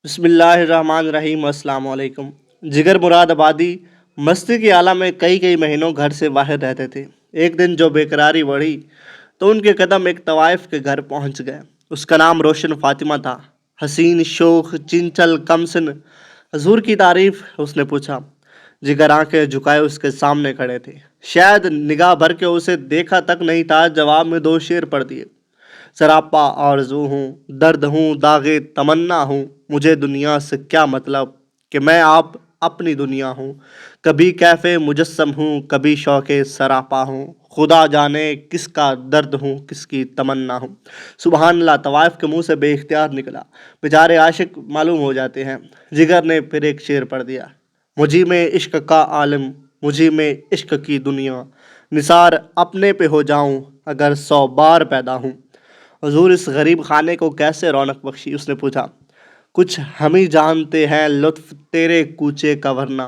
बिस्मिल्लाहिर्रहमानिर्रहीम अस्सलाम वालेकुम। जिगर मुरादाबादी मस्ती के आलम में कई महीनों घर से बाहर रहते थे। एक दिन जो बेकरारी बढ़ी तो उनके कदम एक तवाइफ के घर पहुंच गए। उसका नाम रोशन फातिमा था। हसीन, शोख, चिंचल, कमसिन। हजूर की तारीफ उसने पूछा। जिगर आंखें झुकाए उसके सामने खड़े थे। शायद निगाह भर के उसे देखा तक नहीं था, जवाब में दो शेर पढ़ दिए। सरापा आरज़ू हूँ, दर्द हूँ, दागे तमन्ना हूँ। मुझे दुनिया से क्या मतलब कि मैं आप अपनी दुनिया हूँ। कभी कैफ़े मुजस्सम हूँ, कभी शौक़े सरापा हूँ। खुदा जाने किसका दर्द हूँ, किसकी तमन्ना हूँ। सुबहान अल्लाह तवाइफ के मुंह से बेइख्तियार निकला। बेचारे आशिक मालूम हो जाते हैं। जिगर ने फिर एक शेर पढ़ दिया। मुझी में इश्क का आलम, मुझी में इश्क की दुनिया। निसार अपने पे हो जाऊं अगर 100 बार पैदा हूँ। हुजूर इस गरीब खाने को कैसे रौनक बख्शी, उसने पूछा। कुछ हम ही जानते हैं लुत्फ तेरे कूचे का, वरना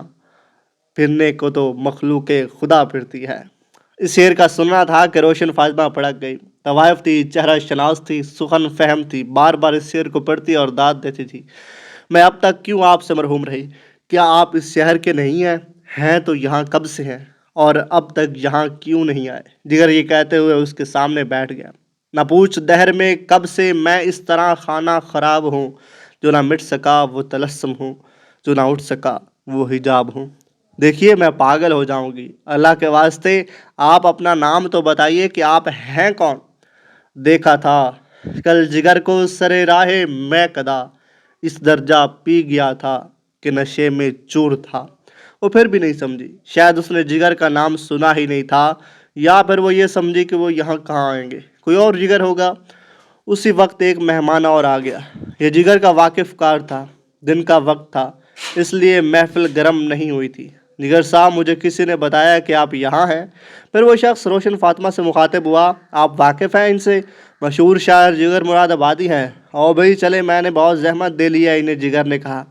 फिरने को तो मखलूके खुदा फिरती है। इस शेर का सुनना था कि रोशन फातिमा भड़क गई। तवाइफ थी, चेहरा शनास थी, सुखन फहम थी। बार बार इस शेर को पढ़ती और दाद देती थी। मैं अब तक क्यों आपसे मरहूम रही? क्या आप इस शहर के नहीं हैं? हैं तो यहाँ कब से हैं? और अब तक यहाँ क्यों नहीं आए? जिगर ये कहते हुए उसके सामने बैठ गया। न पूछ दहर में कब से मैं इस तरह खाना खराब हूँ। जो ना मिट सका वो तलस्सम हूँ, जो ना उठ सका वो हिजाब हूँ। देखिए मैं पागल हो जाऊंगी। अल्लाह के वास्ते आप अपना नाम तो बताइए कि आप हैं कौन? देखा था कल जिगर को सरे राहे मैं कदा, इस दर्जा पी गया था कि नशे में चूर था। वो फिर भी नहीं समझी। शायद उसने जिगर का नाम सुना ही नहीं था, या फिर वो ये समझी कि वो यहाँ कहाँ आएंगे। कोई और जिगर होगा। उसी वक्त एक मेहमान और आ गया। ये जिगर का वाकिफ कार था। दिन का वक्त था, इसलिए महफिल गर्म नहीं हुई थी। जिगर साहब, मुझे किसी ने बताया कि आप यहाँ हैं। फिर वो शख्स रोशन फातिमा से मुखातिब हुआ। आप वाकिफ़ हैं इनसे? मशहूर शायर जिगर मुरादाबादी हैं। और भाई चले, मैंने बहुत जहमत दे लिया इन्हें, जिगर ने कहा।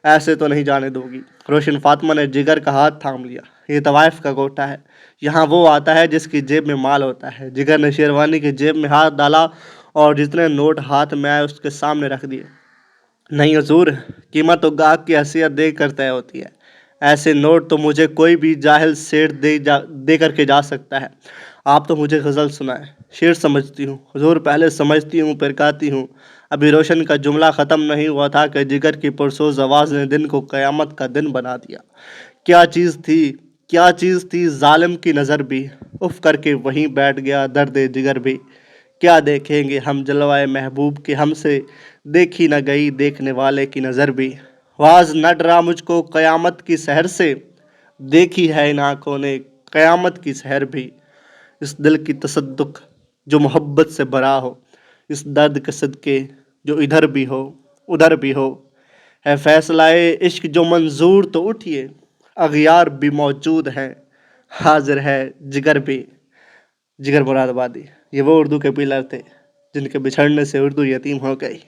ऐसे तो नहीं जाने दोगी? रोशन फातिमा ने जिगर का हाथ थाम लिया। ये तवाइफ का कोटा है। यहाँ वो आता है जिसकी जेब में माल होता है। जिगर ने शेरवानी की जेब में हाथ डाला और जितने नोट हाथ में आए उसके सामने रख दिए। नहीं हुजूर, कीमत तो गाहक की हैसियत देख कर तय होती है। ऐसे नोट तो मुझे कोई भी जाहिल सेठ दे करके जा सकता है। आप तो मुझे गज़ल सुनाएं। शेर समझती हूँ हुजूर, पहले समझती हूँ फिर गाती हूँ। अभी रोशन का जुमला ख़त्म नहीं हुआ था कि जिगर की पुरसोज आवाज़ ने दिन को क़यामत का दिन बना दिया। क्या चीज़ थी, क्या चीज़ थी ज़ालिम की नज़र भी, उफ़ करके वहीं बैठ गया दर्द जिगर भी। क्या देखेंगे हम जलवाए महबूब के, हमसे देखी न गई देखने वाले की नज़र भी। वाज न डरा मुझको क़यामत की सहर से, देखी है इन आँखों ने क़यामत की सहर भी। इस दिल की तसद्दुक जो मोहब्बत से भरा हो, इस दर्द के सदके जो इधर भी हो उधर भी हो। है फैसलाए इश्क जो मंजूर तो उठिए, अगियार भी मौजूद हैं, हाजिर है जिगर भी। जिगर मुरादाबादी। ये वो उर्दू के पिलर थे जिनके बिछड़ने से उर्दू यतीम हो गई।